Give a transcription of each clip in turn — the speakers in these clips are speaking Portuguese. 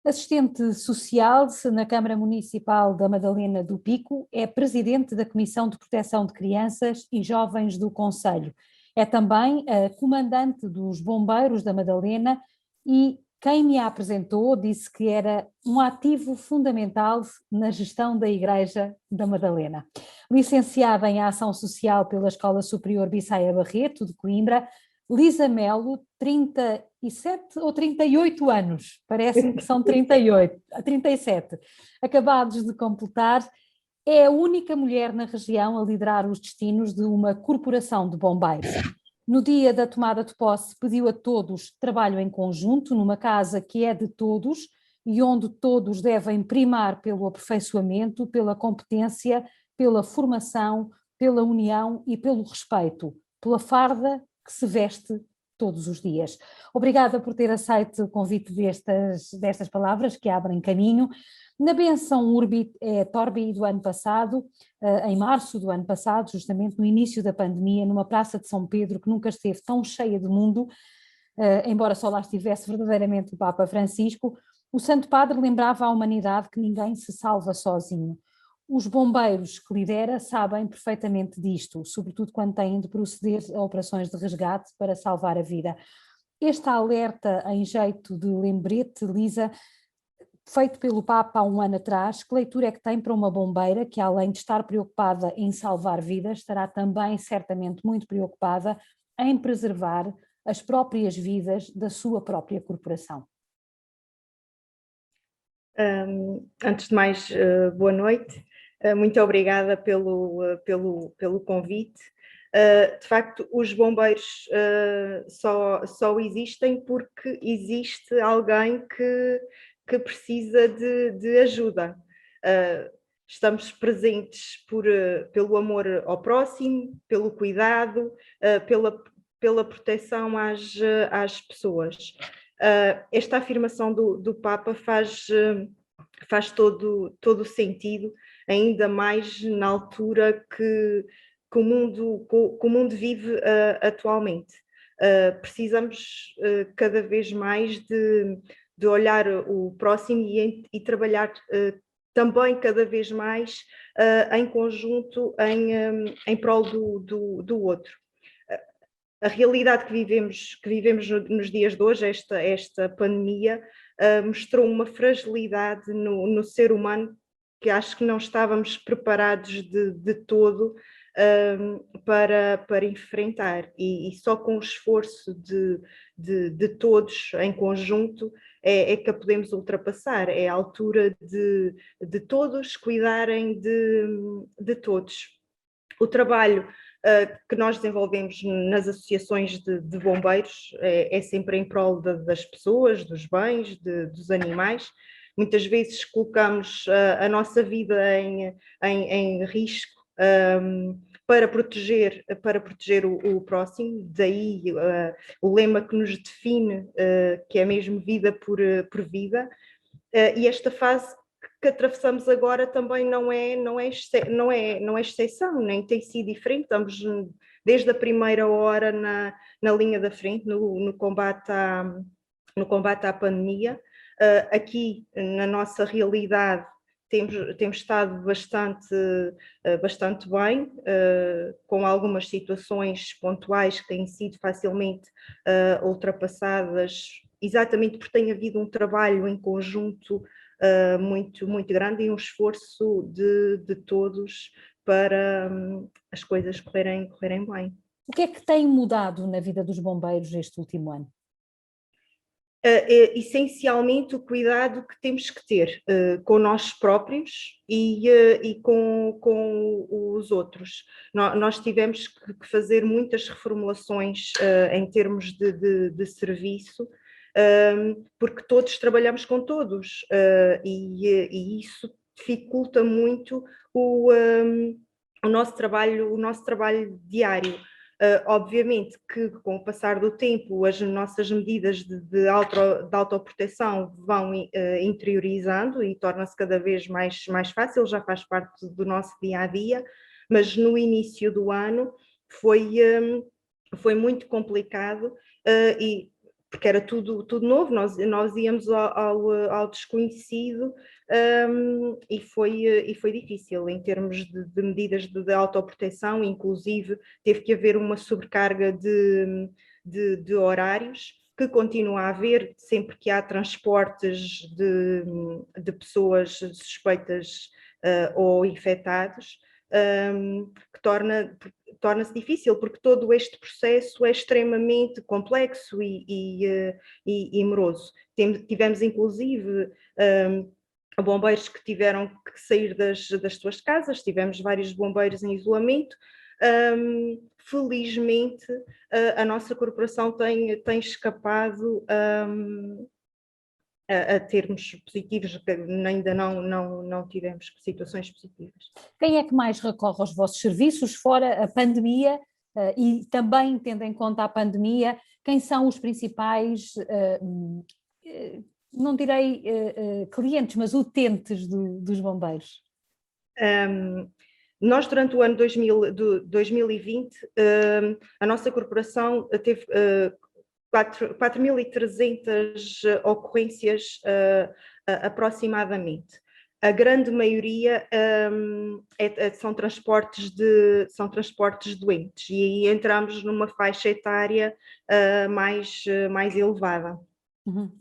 assistente social na Câmara Municipal da Madalena do Pico, é presidente da Comissão de Proteção de Crianças e Jovens do Concelho. É também a comandante dos Bombeiros da Madalena e quem me a apresentou disse que era um ativo fundamental na gestão da Igreja da Madalena. Licenciada em Ação Social pela Escola Superior Bissaia Barreto, de Coimbra, Lisa Melo, 37 ou 38 anos, parece-me que são 38, 37, acabados de completar, é a única mulher na região a liderar os destinos de uma corporação de bombeiros. No dia da tomada de posse, pediu a todos trabalho em conjunto, numa casa que é de todos e onde todos devem primar pelo aperfeiçoamento, pela competência, pela formação, pela união e pelo respeito, pela farda que se veste todos os dias. Obrigada por ter aceito o convite destas palavras que abrem caminho. Na benção Urbi et Orbi do ano passado, em março do ano passado, justamente no início da pandemia, numa praça de São Pedro que nunca esteve tão cheia de mundo, embora só lá estivesse verdadeiramente o Papa Francisco, o Santo Padre lembrava à humanidade que ninguém se salva sozinho. Os bombeiros que lidera sabem perfeitamente disto, sobretudo quando têm de proceder a operações de resgate para salvar a vida. Este alerta em jeito de lembrete, Lisa, feito pelo Papa há um ano atrás, que leitura é que tem para uma bombeira que, além de estar preocupada em salvar vidas, estará também certamente muito preocupada em preservar as próprias vidas da sua própria corporação? Antes de mais, boa noite. Muito obrigada pelo convite. De facto, os bombeiros só existem porque existe alguém que precisa de ajuda. Estamos presentes pelo amor ao próximo, pelo cuidado, pela proteção às pessoas. Esta afirmação do Papa faz todo o sentido, ainda mais na altura que o mundo vive atualmente. Precisamos cada vez mais de olhar o próximo e trabalhar também cada vez mais em conjunto em prol do outro. A realidade que vivemos nos dias de hoje, esta pandemia, mostrou uma fragilidade no ser humano que acho que não estávamos preparados de todo para enfrentar, e só com o esforço de todos em conjunto é que a podemos ultrapassar. É a altura de todos cuidarem de todos. O trabalho que nós desenvolvemos nas associações de bombeiros é sempre em prol das pessoas, dos bens, dos animais. Muitas vezes colocamos a nossa vida em risco para proteger o próximo, daí o lema que nos define, que é mesmo vida por vida, e esta fase que atravessamos agora também não é exceção, nem tem sido diferente. Estamos desde a primeira hora na linha da frente, no combate à pandemia. Aqui, na nossa realidade, temos estado bastante bem, com algumas situações pontuais que têm sido facilmente ultrapassadas, exatamente porque tem havido um trabalho em conjunto muito, muito grande e um esforço de todos para as coisas correrem bem. O que é que tem mudado na vida dos bombeiros este último ano? Essencialmente o cuidado que temos que ter com nós próprios e com os outros. Nós tivemos que fazer muitas reformulações em termos de serviço, porque todos trabalhamos com todos, e isso dificulta muito o nosso trabalho diário. Obviamente que com o passar do tempo as nossas medidas de autoproteção vão interiorizando e torna-se cada vez mais fácil, já faz parte do nosso dia a dia, mas no início do ano foi muito complicado, e porque era tudo novo, nós íamos ao desconhecido, e foi difícil em termos de medidas de autoproteção, inclusive teve que haver uma sobrecarga de horários, que continua a haver sempre que há transportes de pessoas suspeitas ou infectados, que torna-se difícil, porque todo este processo é extremamente complexo e moroso. Tivemos, inclusive, bombeiros que tiveram que sair das suas casas, tivemos vários bombeiros em isolamento. Felizmente, a nossa corporação tem escapado a termos positivos, ainda não tivemos situações positivas. Quem é que mais recorre aos vossos serviços, fora a pandemia, e também tendo em conta a pandemia, quem são os principais, não direi clientes, mas utentes dos bombeiros? Nós, durante o ano 2020, a nossa corporação teve 4.300 ocorrências aproximadamente. A grande maioria são transportes doentes, e aí entramos numa faixa etária mais elevada. Uhum.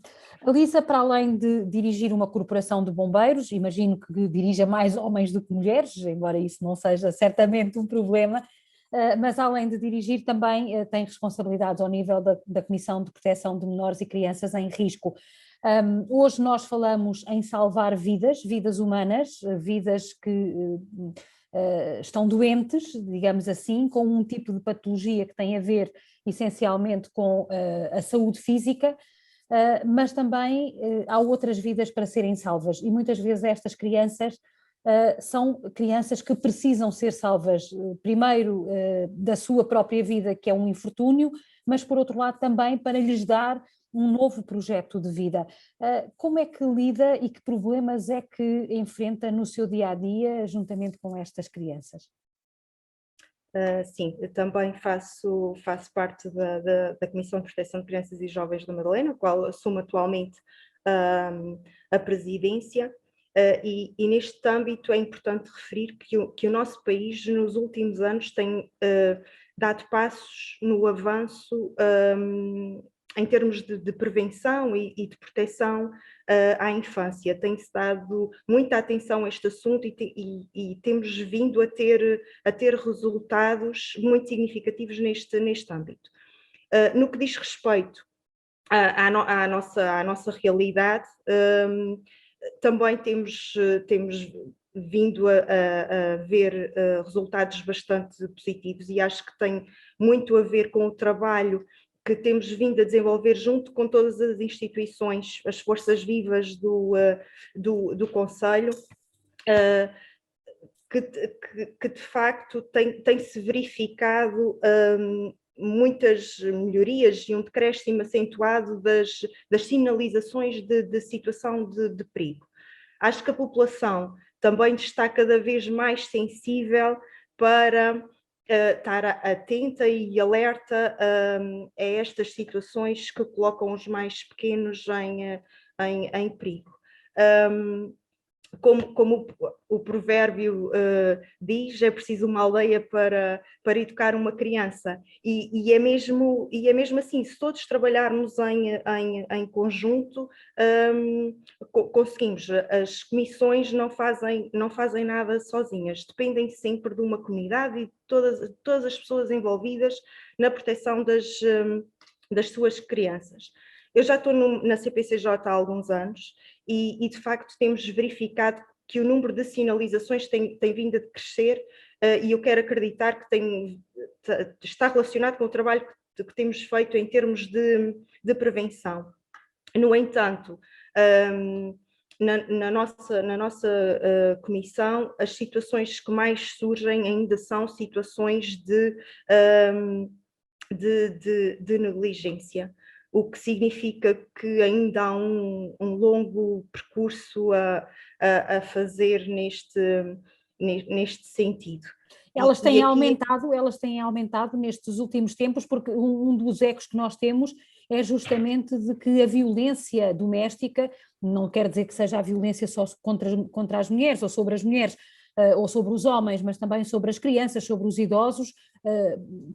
Elisa, para além de dirigir uma corporação de bombeiros, imagino que dirija mais homens do que mulheres, embora isso não seja certamente um problema, mas além de dirigir também tem responsabilidades ao nível da Comissão de Proteção de Menores e Crianças em Risco. Hoje nós falamos em salvar vidas humanas, vidas que estão doentes, digamos assim, com um tipo de patologia que tem a ver essencialmente com a saúde física, mas também há outras vidas para serem salvas, e muitas vezes estas crianças são crianças que precisam ser salvas, primeiro da sua própria vida, que é um infortúnio, mas por outro lado também para lhes dar um novo projeto de vida. Como é que lida e que problemas é que enfrenta no seu dia-a-dia juntamente com estas crianças? Sim, eu também faço parte da Comissão de Proteção de Crianças e Jovens da Madalena, a qual assumo atualmente a presidência, e neste âmbito é importante referir que o nosso país nos últimos anos tem dado passos no avanço em termos de prevenção e de proteção à infância. Tem-se dado muita atenção a este assunto e temos vindo a ter resultados muito significativos neste âmbito. No que diz respeito à nossa realidade, também temos vindo a ver resultados bastante positivos, e acho que tem muito a ver com o trabalho que temos vindo a desenvolver junto com todas as instituições, as forças vivas do Conselho, que de facto tem-se verificado muitas melhorias e um decréscimo acentuado das sinalizações de situação de perigo. Acho que a população também está cada vez mais sensível para estar atenta e alerta a estas situações que colocam os mais pequenos em perigo. Como o provérbio diz, é preciso uma aldeia para educar uma criança, e é mesmo assim. Se todos trabalharmos em conjunto, conseguimos. As comissões não fazem nada sozinhas, dependem sempre de uma comunidade e de todas as pessoas envolvidas na proteção das suas crianças. Eu já estou na CPCJ há alguns anos, e de facto temos verificado que o número de sinalizações tem vindo a crescer, e eu quero acreditar que está relacionado com o trabalho que temos feito em termos de prevenção. No entanto, na nossa comissão, as situações que mais surgem ainda são situações de negligência, o que significa que ainda há um longo percurso a fazer neste sentido. Elas têm aumentado nestes últimos tempos, porque um dos ecos que nós temos é justamente de que a violência doméstica, não quer dizer que seja a violência só contra as mulheres ou sobre as mulheres, ou sobre os homens, mas também sobre as crianças, sobre os idosos,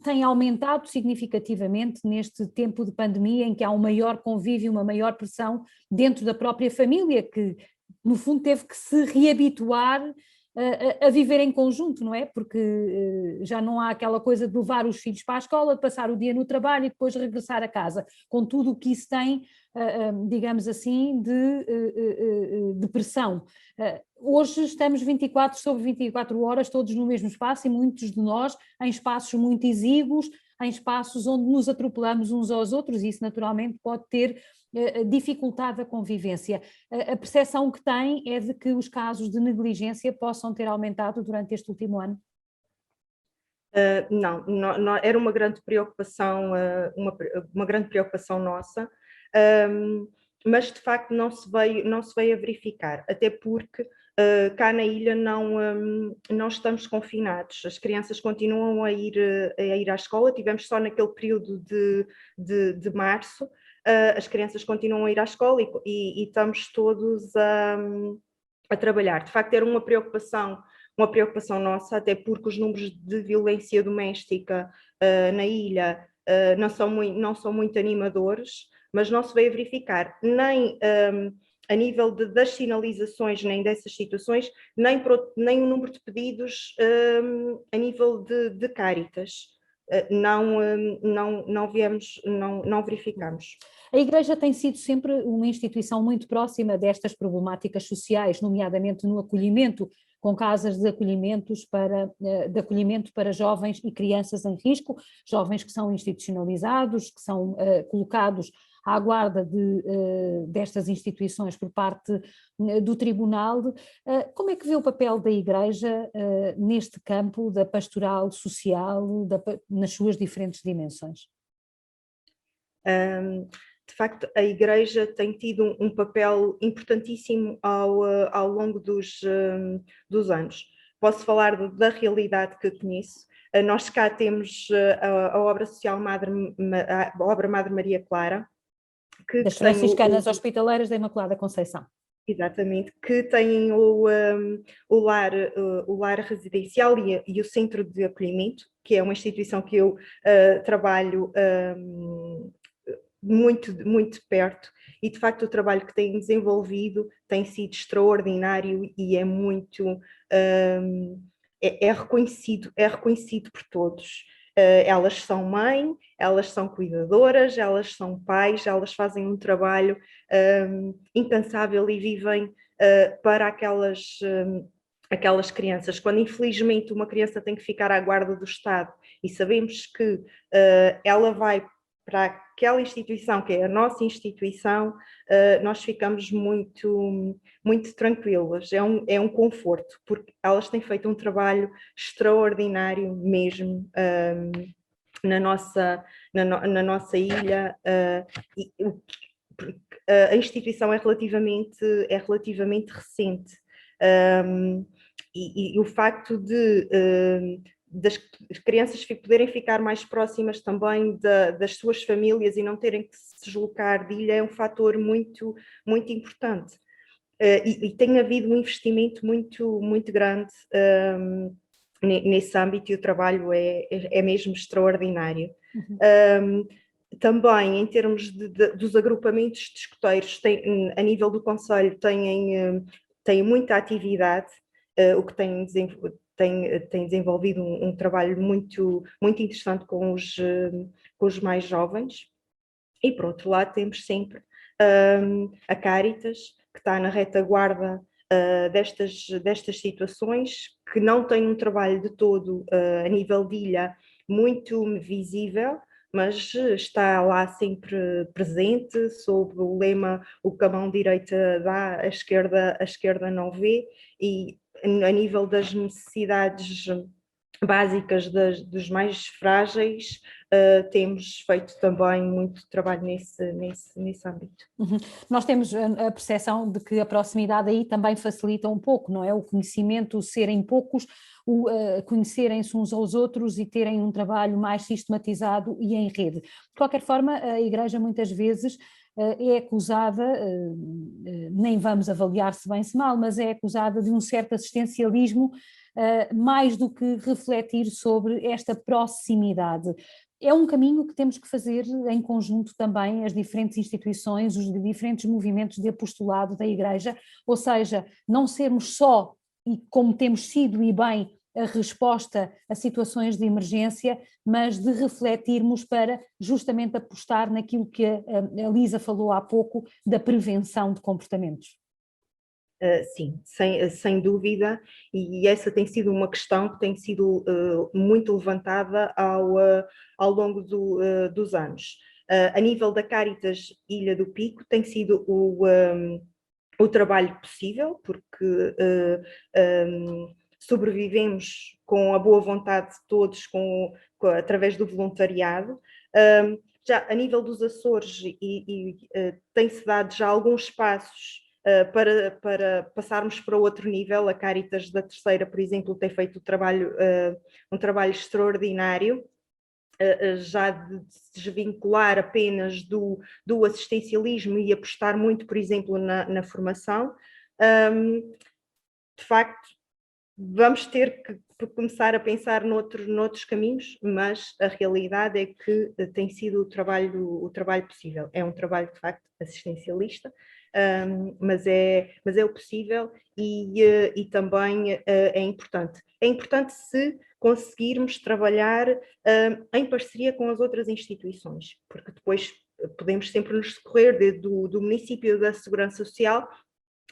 tem aumentado significativamente neste tempo de pandemia em que há um maior convívio, uma maior pressão dentro da própria família, que no fundo teve que se reabituar a viver em conjunto, não é? Porque já não há aquela coisa de levar os filhos para a escola, de passar o dia no trabalho e depois regressar a casa, com tudo o que isso tem, digamos assim, de pressão. Hoje estamos 24 sobre 24 horas todos no mesmo espaço e muitos de nós em espaços muito exíguos, em espaços onde nos atropelamos uns aos outros e isso naturalmente pode ter dificultado a convivência. A percepção que tem é de que os casos de negligência possam ter aumentado durante este último ano? Não, era uma grande preocupação, uma grande preocupação nossa, mas de facto não se veio a verificar, até porque cá na ilha não estamos confinados, as crianças continuam a ir à escola, tivemos só naquele período de março, as crianças continuam a ir à escola e estamos todos a trabalhar. De facto era uma preocupação nossa, até porque os números de violência doméstica na ilha não são muito animadores, mas não se veio a verificar nem a nível das sinalizações, nem dessas situações, nem o número de pedidos a nível de Cáritas. Não verificamos. A Igreja tem sido sempre uma instituição muito próxima destas problemáticas sociais, nomeadamente no acolhimento, com casas de acolhimento para jovens e crianças em risco, jovens que são institucionalizados, que são colocados à guarda destas instituições por parte do Tribunal. Como é que vê o papel da Igreja neste campo da pastoral social, nas suas diferentes dimensões? De facto, a Igreja tem tido um papel importantíssimo ao longo dos anos. Posso falar da realidade que conheço. Nós cá temos a obra social a obra Madre Maria Clara, das Franciscanas Hospitaleiras da Imaculada Conceição. Exatamente, que têm o lar residencial e o centro de acolhimento, que é uma instituição que eu trabalho muito, muito perto, e de facto o trabalho que têm desenvolvido tem sido extraordinário e é muito reconhecido por todos. Elas são mãe, elas são cuidadoras, elas são pais, elas fazem um trabalho incansável e vivem para aquelas crianças. Quando infelizmente uma criança tem que ficar à guarda do Estado e sabemos que ela vai para aquela instituição, que é a nossa instituição, nós ficamos muito, muito tranquilas, é um conforto, porque elas têm feito um trabalho extraordinário mesmo na nossa ilha, a instituição é relativamente recente, e o facto das crianças poderem ficar mais próximas também das suas famílias e não terem que se deslocar de ilha é um fator muito, muito importante. E tem havido um investimento muito, muito grande nesse âmbito e o trabalho é mesmo extraordinário. Uhum. Também, em termos dos agrupamentos de escoteiros, a nível do Conselho, têm muita atividade, o que tem desenvolvido um trabalho muito, muito interessante com os mais jovens. E, por outro lado, temos sempre a Cáritas, que está na retaguarda destas situações, que não tem um trabalho de todo a nível de ilha muito visível, mas está lá sempre presente, sob o lema "o que a mão direita dá, a esquerda não vê", e a nível das necessidades básicas dos mais frágeis, temos feito também muito trabalho nesse âmbito. Uhum. Nós temos a percepção de que a proximidade aí também facilita um pouco, não é? O conhecimento, serem poucos, conhecerem-se uns aos outros e terem um trabalho mais sistematizado e em rede. De qualquer forma, a Igreja muitas vezes é acusada, nem vamos avaliar se bem se mal, mas é acusada de um certo assistencialismo, mais do que refletir sobre esta proximidade. É um caminho que temos que fazer em conjunto também, as diferentes instituições, os diferentes movimentos de apostolado da Igreja, ou seja, não sermos só, e como temos sido e bem, a resposta a situações de emergência, mas de refletirmos para justamente apostar naquilo que a Lisa falou há pouco, da prevenção de comportamentos. Sim, sem dúvida, e essa tem sido uma questão que tem sido muito levantada ao longo dos anos. A nível da Cáritas Ilha do Pico tem sido o trabalho possível, porque sobrevivemos com a boa vontade de todos, através do voluntariado. Já a nível dos Açores, tem-se dado já alguns passos para passarmos para outro nível. A Cáritas da Terceira, por exemplo, tem feito um trabalho extraordinário, já de se desvincular apenas do assistencialismo e apostar muito, por exemplo, na formação. De facto, vamos ter que começar a pensar noutros caminhos, mas a realidade é que tem sido o trabalho possível. É um trabalho, de facto, assistencialista, mas é o possível e também é importante. É importante se conseguirmos trabalhar em parceria com as outras instituições, porque depois podemos sempre nos socorrer do município da Segurança Social,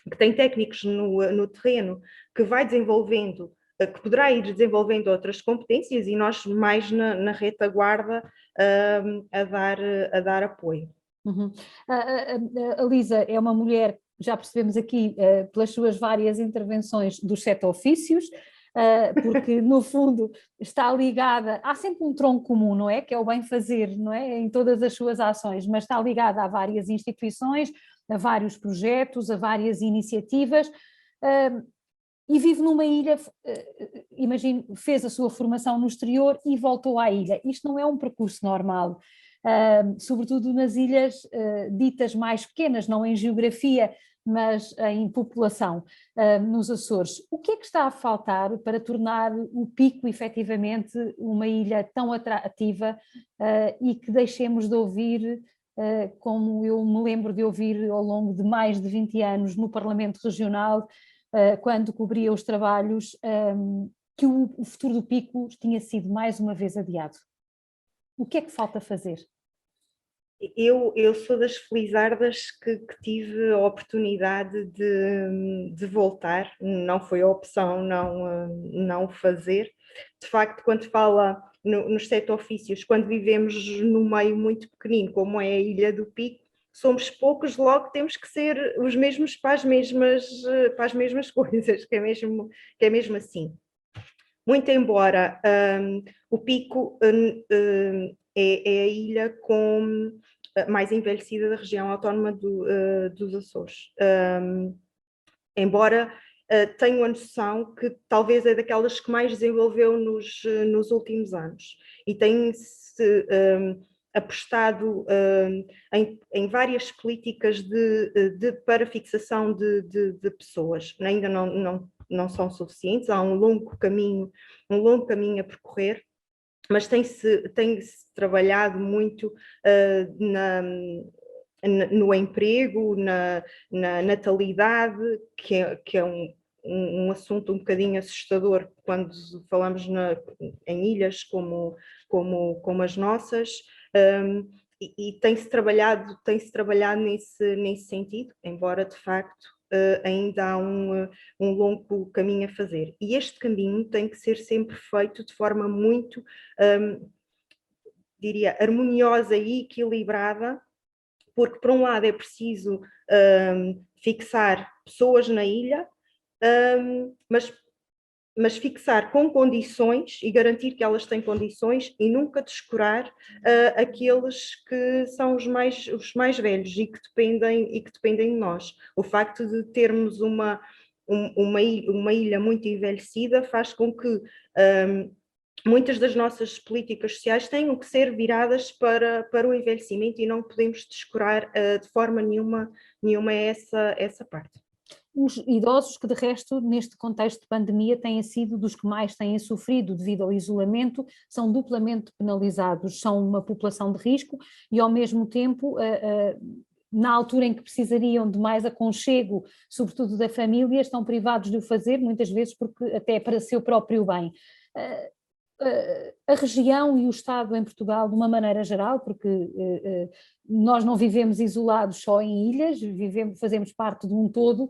que tem técnicos no terreno, que vai desenvolvendo, que poderá ir desenvolvendo outras competências, e nós mais na retaguarda a dar apoio. Uhum. A Lisa é uma mulher, já percebemos aqui, pelas suas várias intervenções, dos 7 ofícios, porque no fundo está ligada, há sempre um tronco comum, não é? Que é o bem fazer, não é? Em todas as suas ações, mas está ligada a várias instituições, a vários projetos, a várias iniciativas, e vive numa ilha, imagino, fez a sua formação no exterior e voltou à ilha. Isto não é um percurso normal. Sobretudo nas ilhas ditas mais pequenas, não em geografia, mas em população, nos Açores. O que é que está a faltar para tornar o Pico efetivamente uma ilha tão atrativa e que deixemos de ouvir, como eu me lembro de ouvir ao longo de mais de 20 anos no Parlamento Regional, quando cobria os trabalhos, que o futuro do Pico tinha sido mais uma vez adiado? O que é que falta fazer? Eu sou das felizardas que tive a oportunidade de voltar, não foi a opção não fazer. De facto, quando fala nos 7 ofícios, quando vivemos num meio muito pequenino, como é a Ilha do Pico, somos poucos, logo temos que ser os mesmos para as mesmas coisas, que é mesmo assim. Muito embora o Pico é a ilha mais envelhecida da região autónoma dos Açores. Embora tenho a noção que talvez é daquelas que mais desenvolveu nos últimos anos, e tem-se apostado em várias políticas para fixação de pessoas. Ainda não são suficientes, há um longo caminho a percorrer, mas tem-se trabalhado muito no emprego, na natalidade, que é um assunto um bocadinho assustador quando falamos em ilhas como as nossas, e tem-se trabalhado nesse sentido, embora de facto ainda há um longo caminho a fazer. E este caminho tem que ser sempre feito de forma muito, diria, harmoniosa e equilibrada, porque por um lado é preciso fixar pessoas na ilha, mas mas fixar com condições e garantir que elas têm condições e nunca descurar aqueles que são os mais velhos e que dependem de nós. O facto de termos uma ilha muito envelhecida faz com que muitas das nossas políticas sociais tenham que ser viradas para o envelhecimento e não podemos descurar de forma nenhuma essa parte. Os idosos que, de resto, neste contexto de pandemia, têm sido dos que mais têm sofrido devido ao isolamento, são duplamente penalizados, são uma população de risco e, ao mesmo tempo, na altura em que precisariam de mais aconchego, sobretudo da família, estão privados de o fazer, muitas vezes porque até para seu próprio bem. A região e o Estado em Portugal, de uma maneira geral, porque nós não vivemos isolados só em ilhas, fazemos parte de um todo.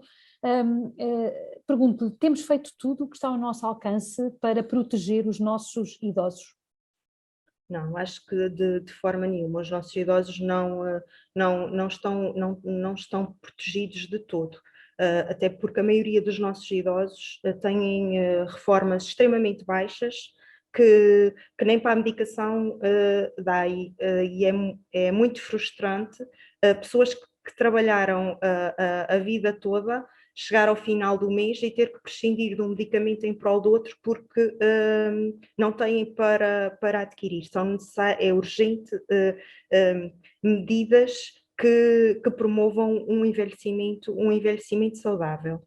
Pergunto-lhe, temos feito tudo o que está ao nosso alcance para proteger os nossos idosos? Não, acho que de forma nenhuma. Os nossos idosos não estão protegidos de todo. Até porque a maioria dos nossos idosos têm reformas extremamente baixas que nem para a medicação dá, e é muito frustrante. Pessoas que trabalharam a vida toda chegar ao final do mês e ter que prescindir de um medicamento em prol do outro porque não têm para adquirir. É urgente medidas que promovam um envelhecimento saudável.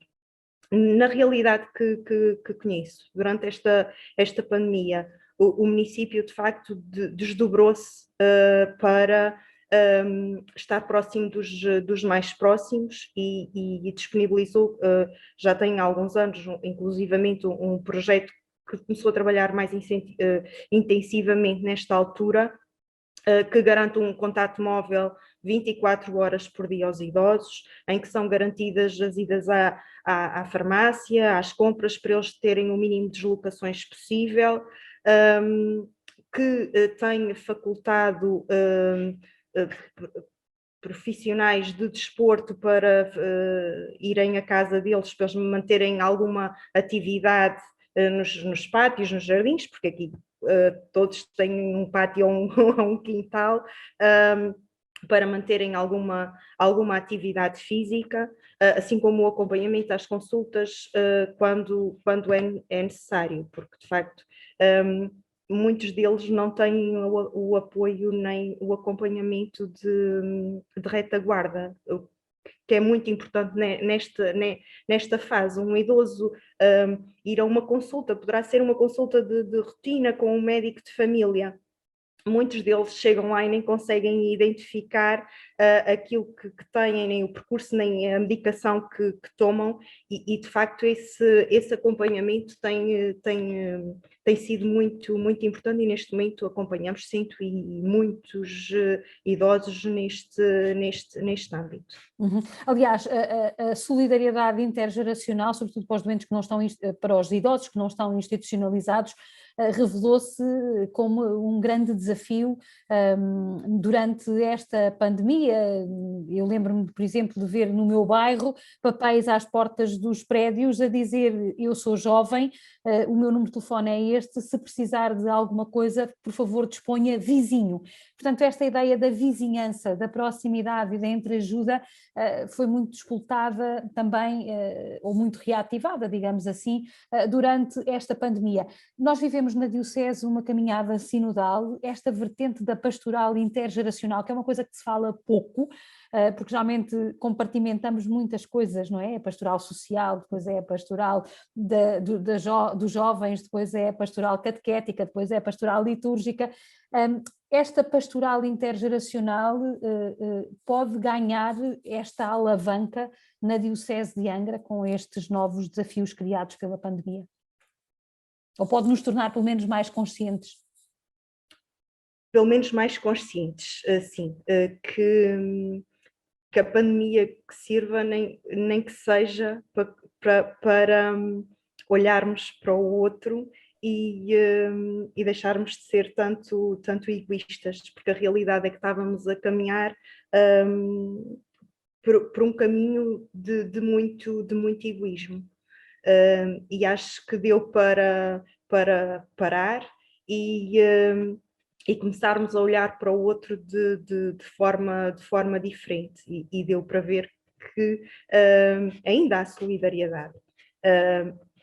Na realidade que conheço, durante esta pandemia, o município de facto desdobrou-se para estar próximo dos mais próximos e disponibilizou, já tem há alguns anos, inclusivamente um projeto que começou a trabalhar mais intensivamente nesta altura, que garante um contato móvel 24 horas por dia aos idosos, em que são garantidas as idas à farmácia, às compras, para eles terem o mínimo de deslocações possível, que tem facultado profissionais de desporto para irem à casa deles, para eles manterem alguma atividade nos pátios, nos jardins, porque aqui todos têm um pátio ou um quintal, para manterem alguma atividade física, assim como o acompanhamento às consultas quando é necessário, porque de facto muitos deles não têm o apoio nem o acompanhamento de retaguarda, que é muito importante nesta fase. Um idoso ir a uma consulta, poderá ser uma consulta de rotina com um médico de família. Muitos deles chegam lá e nem conseguem identificar aquilo que têm, nem o percurso, nem a medicação que tomam, e de facto esse acompanhamento tem sido muito, muito importante, e neste momento acompanhamos muitos idosos neste âmbito. Uhum. Aliás, a solidariedade intergeracional, sobretudo para os doentes que não estão, para os idosos que não estão institucionalizados, revelou-se como um grande desafio durante esta pandemia. Eu lembro-me, por exemplo, de ver no meu bairro papéis às portas dos prédios a dizer: eu sou jovem, o meu número de telefone é este, se precisar de alguma coisa, por favor, disponha, vizinho. Portanto, esta ideia da vizinhança, da proximidade e da entreajuda foi muito disputada também, ou muito reativada, digamos assim, durante esta pandemia. Nós vivemos na Diocese uma caminhada sinodal, esta vertente da pastoral intergeracional, que é uma coisa que se fala pouco, porque geralmente compartimentamos muitas coisas, não é? A pastoral social, depois é a pastoral dos jovens, depois é a pastoral catequética, depois é a pastoral litúrgica. Esta pastoral intergeracional pode ganhar esta alavanca na Diocese de Angra com estes novos desafios criados pela pandemia? Ou pode nos tornar pelo menos mais conscientes? Pelo menos mais conscientes, sim, que a pandemia que sirva nem que seja para olharmos para o outro e deixarmos de ser tanto egoístas, porque a realidade é que estávamos a caminhar por um caminho de muito egoísmo. e acho que deu para parar e começarmos a olhar para o outro de forma diferente, e deu para ver que ainda há solidariedade.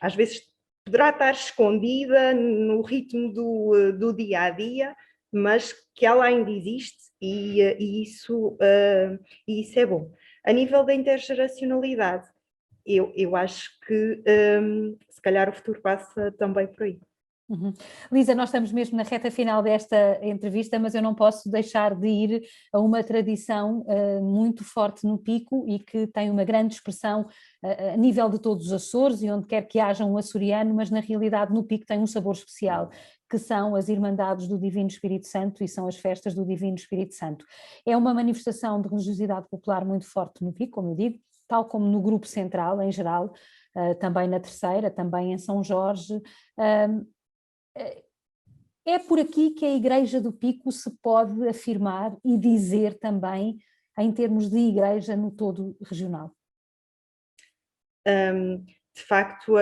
Às vezes poderá estar escondida no ritmo do dia a dia, mas que ela ainda existe, e isso é bom. A nível da intergeracionalidade, eu acho que se calhar o futuro passa também por aí. Uhum. Lisa, nós estamos mesmo na reta final desta entrevista, mas eu não posso deixar de ir a uma tradição muito forte no Pico e que tem uma grande expressão a nível de todos os Açores e onde quer que haja um açoriano, mas na realidade no Pico tem um sabor especial, que são as Irmandades do Divino Espírito Santo e são as festas do Divino Espírito Santo. É uma manifestação de religiosidade popular muito forte no Pico, como eu digo, tal como no Grupo Central em geral, também na Terceira, também em São Jorge. É por aqui que a Igreja do Pico se pode afirmar e dizer também em termos de igreja no todo regional? De facto,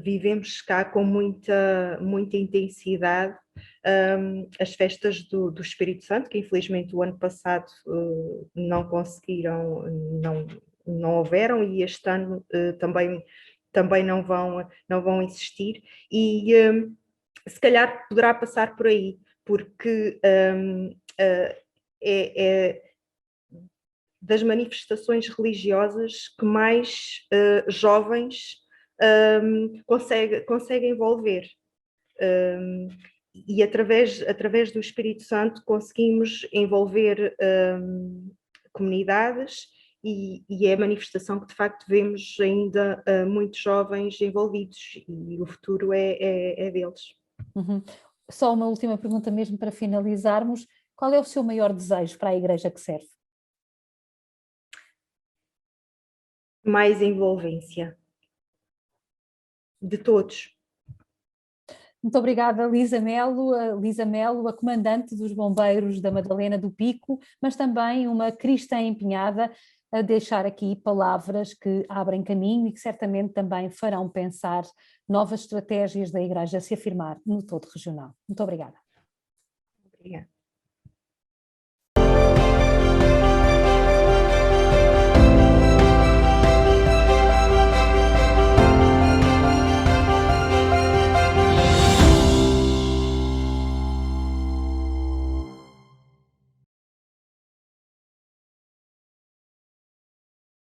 vivemos cá com muita intensidade as festas do Espírito Santo, que infelizmente o ano passado não conseguiram, não houveram, e este ano também não vão existir, e se calhar poderá passar por aí, porque é das manifestações religiosas que mais jovens conseguem envolver. E através do Espírito Santo conseguimos envolver comunidades, e é a manifestação que de facto vemos ainda muitos jovens envolvidos, e o futuro é deles. Uhum. Só uma última pergunta mesmo para finalizarmos. Qual é o seu maior desejo para a igreja que serve? Mais envolvência de todos. Muito obrigada, Lisa Melo, a comandante dos Bombeiros da Madalena do Pico, mas também uma cristã empenhada a deixar aqui palavras que abrem caminho e que certamente também farão pensar novas estratégias da Igreja a se afirmar no todo regional. Muito obrigada. Obrigada.